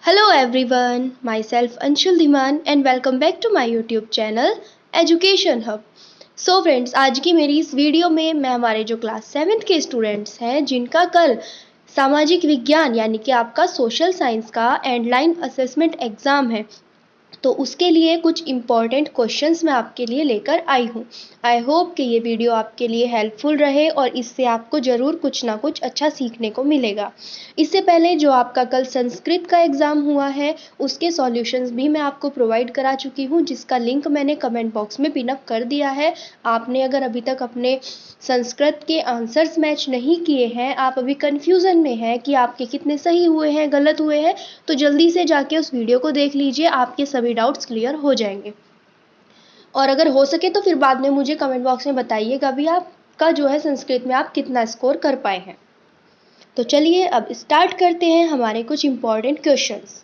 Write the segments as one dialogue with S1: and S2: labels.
S1: Hello everyone, myself Anshul Dhiman and welcome back to my YouTube channel Education Hub. So friends, आज की मेरी इस video में मैं हमारे जो क्लास 7th के स्टूडेंट्स हैं जिनका कल सामाजिक विज्ञान यानी कि आपका सोशल साइंस का एंडलाइन असेसमेंट एग्ज़ाम है, तो उसके लिए कुछ इम्पॉर्टेंट क्वेश्चंस मैं आपके लिए लेकर आई हूँ। आई होप कि ये वीडियो आपके लिए हेल्पफुल रहे और इससे आपको ज़रूर कुछ ना कुछ अच्छा सीखने को मिलेगा। इससे पहले जो आपका कल संस्कृत का एग्ज़ाम हुआ है उसके सॉल्यूशंस भी मैं आपको प्रोवाइड करा चुकी हूँ, जिसका लिंक मैंने कमेंट बॉक्स में पिन अप कर दिया है। आपने अगर अभी तक अपने संस्कृत के आंसर्स मैच नहीं किए हैं, आप अभी कन्फ्यूज़न में हैं कि आपके कितने सही हुए हैं गलत हुए हैं, तो जल्दी से जाके उस वीडियो को देख लीजिए, आपके सभी डाउट्स क्लियर हो जाएंगे। और अगर हो सके तो फिर बाद में मुझे कमेंट बॉक्स में बताइएगा भी आपका जो है संस्कृत में आप कितना स्कोर कर पाए हैं। तो चलिए अब स्टार्ट करते हैं हमारे कुछ इम्पॉर्टेंट क्वेश्चंस।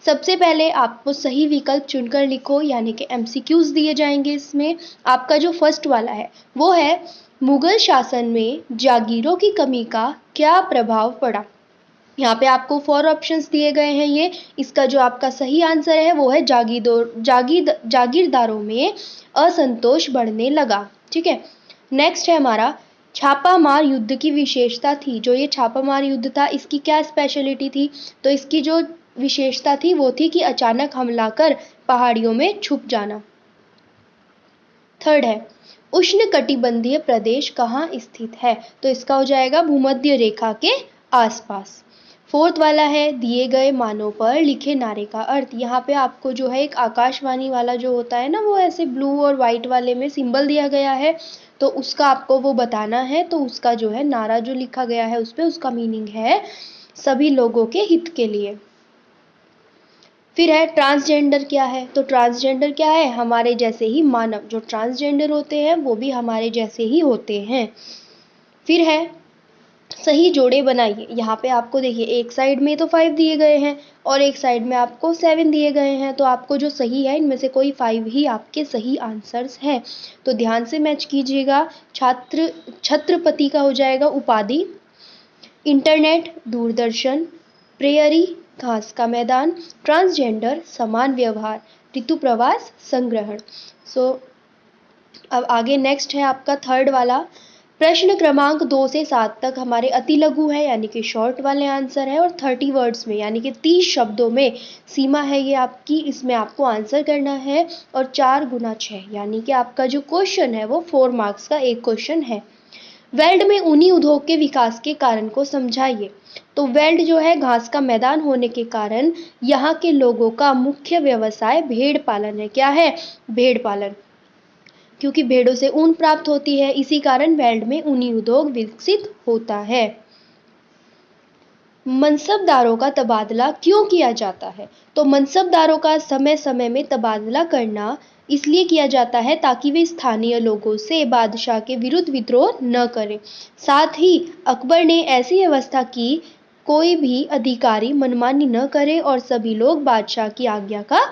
S1: सबसे पहले आपको सही विकल्प चुनकर लिखो, यानी कि एमसीक्यूज दिए जाएंगे इसमें। आपका जो फर्स्ट वाला है वो है, मुगल शासन में जागीरों की कमी का क्या प्रभाव पड़ा। यहाँ पे आपको 4 ऑप्शंस दिए गए हैं। ये इसका जो आपका सही आंसर है वो है जागीरदारों में असंतोष बढ़ने लगा। ठीक है, नेक्स्ट है हमारा, छापामार युद्ध की विशेषता थी। जो ये छापामार युद्ध था इसकी क्या स्पेशलिटी थी, तो इसकी जो विशेषता थी वो थी कि अचानक हमला कर पहाड़ियों में छुप जाना। थर्ड है, उष्णकटिबंधीय प्रदेश कहाँ स्थित है, तो इसका हो जाएगा भूमध्य रेखा के आसपास। फोर्थ वाला है, दिए गए मानों पर लिखे नारे का अर्थ। यहाँ पे आपको जो है एक आकाशवाणी वाला जो होता है ना, वो ऐसे ब्लू और वाइट वाले में सिंबल दिया गया है, तो उसका आपको वो बताना है। तो उसका जो है नारा जो लिखा गया है उस पर, उसका मीनिंग है सभी लोगों के हित के लिए। फिर है ट्रांसजेंडर क्या है, तो ट्रांसजेंडर क्या है, हमारे जैसे ही मानव जो ट्रांसजेंडर होते हैं वो भी हमारे जैसे ही होते हैं। फिर है, सही जोड़े बनाइए। यहाँ पे आपको देखिए एक साइड में तो 5 दिए गए हैं और एक साइड में आपको 7 दिए गए हैं, तो आपको जो सही है इनमें से कोई 5 ही आपके सही आंसर्स हैं। तो ध्यान से मैच कीजिएगा। छत्रपति का हो जाएगा उपाधि, इंटरनेट दूरदर्शन, प्रेयरी घास का मैदान, ट्रांसजेंडर समान व्यवहार, ऋतु प्रवास संग्रहण। अब आगे नेक्स्ट है आपका थर्ड वाला, प्रश्न क्रमांक 2 से 7 तक हमारे अति लघु है यानी कि शॉर्ट वाले आंसर है, और 30 वर्ड्स में यानी कि 30 शब्दों में सीमा है ये आपकी, इसमें आपको आंसर करना है। और 4 गुना 6 यानी कि आपका जो क्वेश्चन है वो 4 मार्क्स का एक क्वेश्चन है। वेल्ड में ऊनी उद्योग के विकास के कारण को समझाइए। तो वेल्ड जो है घास का मैदान होने के कारण यहाँ के लोगों का मुख्य व्यवसाय भेड़ पालन है। क्या है, भेड़ पालन, क्योंकि भेड़ों से ऊन प्राप्त होती है, इसी कारण वेल्ड में ऊनी उद्योग विकसित होता है। मनसबदारों का तबादला क्यों किया जाता है, तो मनसबदारों का समय समय में तबादला करना इसलिए किया जाता है ताकि वे स्थानीय लोगों से बादशाह के विरुद्ध विद्रोह न करें। साथ ही अकबर ने ऐसी व्यवस्था की कोई भी अधिकारी मनमानी न करे और सभी लोग बादशाह की आज्ञा का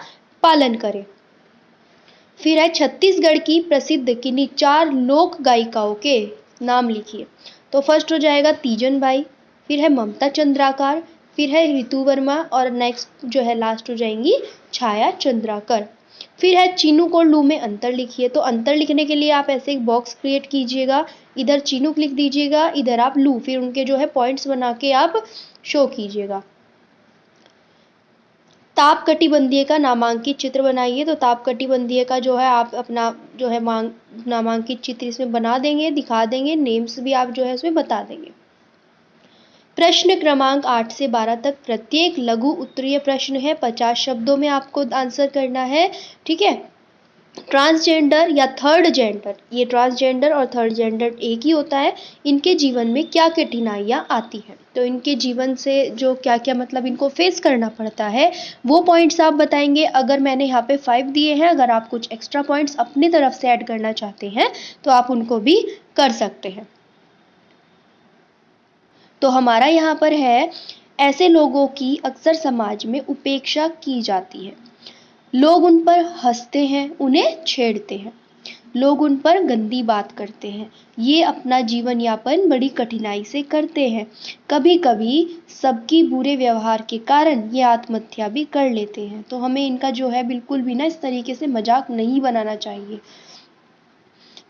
S1: पालन करें। फिर है, छत्तीसगढ़ की प्रसिद्ध किन्हीं 4 लोक गायिकाओं के नाम लिखिए। तो फर्स्ट हो जाएगा तीजन बाई, फिर है ममता चंद्राकर, फिर है ऋतु वर्मा, और नेक्स्ट जो है लास्ट हो जाएंगी छाया चंद्राकर। फिर है, चीनूक और लू में अंतर लिखिए। तो अंतर लिखने के लिए आप ऐसे एक बॉक्स क्रिएट कीजिएगा, इधर चीनूक लिख दीजिएगा, इधर आप लू, फिर उनके जो है पॉइंट्स बना के आप शो कीजिएगा। ताप कटिबंधीय का नामांकित चित्र बनाइए। तो ताप कटिबंधीय का जो है आप अपना जो है नामांकित चित्र इसमें बना देंगे, दिखा देंगे, नेम्स भी आप जो है उसमें बता देंगे। प्रश्न क्रमांक 8 से 12 तक प्रत्येक लघु उत्तरीय प्रश्न है, 50 शब्दों में आपको आंसर करना है। ठीक है, ट्रांसजेंडर या थर्ड जेंडर, ये ट्रांसजेंडर और थर्ड जेंडर एक ही होता है, इनके जीवन में क्या कठिनाइयाँ आती हैं, तो इनके जीवन से जो क्या क्या मतलब इनको फेस करना पड़ता है वो पॉइंट्स आप बताएंगे। अगर मैंने यहाँ पे 5 दिए हैं, अगर आप कुछ एक्स्ट्रा पॉइंट्स अपनी तरफ से ऐड करना चाहते हैं तो आप उनको भी कर सकते हैं। तो हमारा यहाँ पर है, ऐसे लोगों की अक्सर समाज में उपेक्षा की जाती है, लोग उन पर हंसते हैं, उन्हें छेड़ते हैं। लोग उन पर गंदी बात करते हैं। ये अपना जीवन यापन बड़ी कठिनाई से करते हैं। कभी कभी सबकी बुरे व्यवहार के कारण ये आत्महत्या भी कर लेते हैं। तो हमें इनका जो है बिल्कुल भी ना इस तरीके से मजाक नहीं बनाना चाहिए।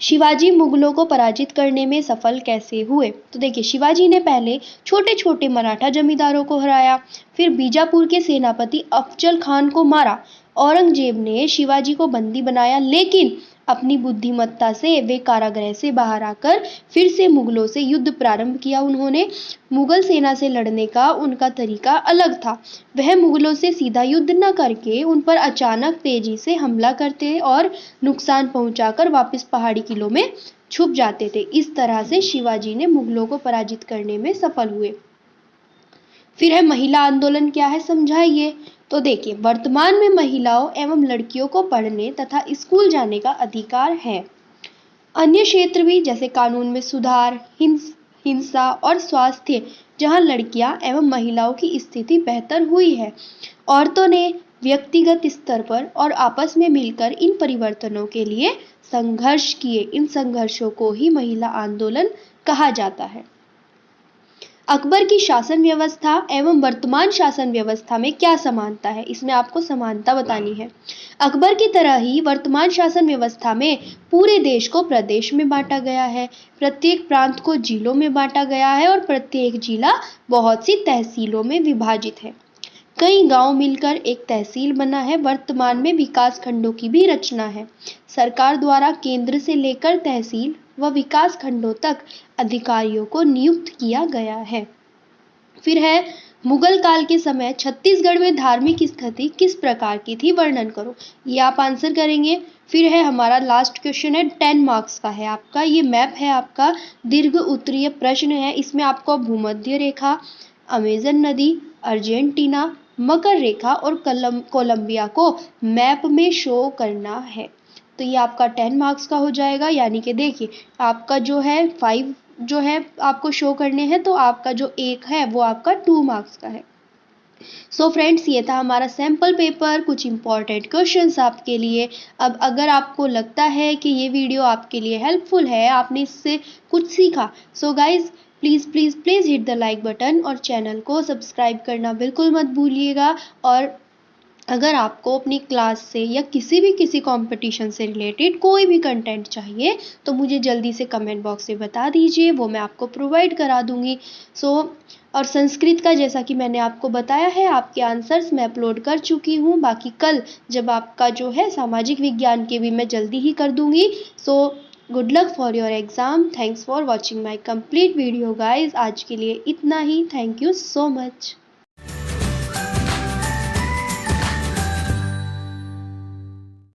S1: शिवाजी मुगलों को पराजित करने में सफल कैसे हुए? तो देखिए, शिवाजी ने पहले छोटे छोटे मराठा जमींदारों को हराया, फिर बीजापुर के सेनापति अफजल खान को मारा। औरंगजेब ने शिवाजी को बंदी बनाया, लेकिन अपनी बुद्धिमत्ता से वे कारागृह से बाहर आकर फिर से मुगलों से युद्ध प्रारंभ किया। उन्होंने मुगल सेना से लड़ने का उनका तरीका अलग था। वह मुगलों से सीधा युद्ध न करके उन पर अचानक तेजी से हमला करते और नुकसान पहुंचाकर वापस पहाड़ी किलों में छुप जाते थे। इस तरह से शिवाजी ने मुगलों को पराजित करने में सफल हुए। फिर है महिला आंदोलन क्या है, समझाइए। तो देखिए, वर्तमान में महिलाओं एवं लड़कियों को पढ़ने तथा स्कूल जाने का अधिकार है। अन्य क्षेत्र भी जैसे कानून में सुधार, हिंसा और स्वास्थ्य, जहां लड़कियां एवं महिलाओं की स्थिति बेहतर हुई है। औरतों ने व्यक्तिगत स्तर पर और आपस में मिलकर इन परिवर्तनों के लिए संघर्ष किए। इन संघर्षों को ही महिला आंदोलन कहा जाता है। अकबर की शासन व्यवस्था एवं वर्तमान शासन व्यवस्था में क्या समानता है? इसमें आपको समानता बतानी है। अकबर की तरह ही वर्तमान शासन व्यवस्था में पूरे देश को प्रदेश में बांटा गया है, प्रत्येक प्रांत को जिलों में बांटा गया है और प्रत्येक जिला बहुत सी तहसीलों में विभाजित है। कई गांव मिलकर एक तहसील बना है। वर्तमान में विकास खंडों की भी रचना है। सरकार द्वारा केंद्र से लेकर तहसील व विकास खंडों तक अधिकारियों को नियुक्त किया गया है। फिर है, मुगल काल के समय छत्तीसगढ़ में धार्मिक स्थिति किस प्रकार की थी, वर्णन करो। ये आप आंसर करेंगे। फिर है हमारा लास्ट क्वेश्चन है, 10 मार्क्स का है आपका। ये मैप है आपका, दीर्घ उत्तरीय प्रश्न है। इसमें आपको भूमध्य रेखा, अमेजन नदी, अर्जेंटीना, मकर रेखा और कोलंबिया को मैप में शो करना है। तो ये आपका 10 मार्क्स का हो जाएगा। यानी कि देखिए, आपका जो है 5 जो है आपको शो करने हैं, तो आपका जो 1 है वो आपका 2 मार्क्स का है। सो फ्रेंड्स, ये था हमारा सैम्पल पेपर, कुछ इंपॉर्टेंट क्वेश्चंस आपके लिए। अब अगर आपको लगता है कि ये वीडियो आपके लिए हेल्पफुल है, आपने इससे कुछ सीखा, so guys please please please hit the like button और चैनल को सब्सक्राइब करना बिल्कुल मत भूलिएगा। और अगर आपको अपनी क्लास से या किसी कंपटीशन से रिलेटेड कोई भी कंटेंट चाहिए, तो मुझे जल्दी से कमेंट बॉक्स में बता दीजिए, वो मैं आपको प्रोवाइड करा दूंगी। और संस्कृत का जैसा कि मैंने आपको बताया है, आपके आंसर्स मैं अपलोड कर चुकी हूँ। बाकी कल जब आपका जो है सामाजिक विज्ञान के भी मैं जल्दी ही कर दूंगी। Good luck for your exam. Thanks for watching my complete video guys. आज के लिए इतना ही। Thank you so much.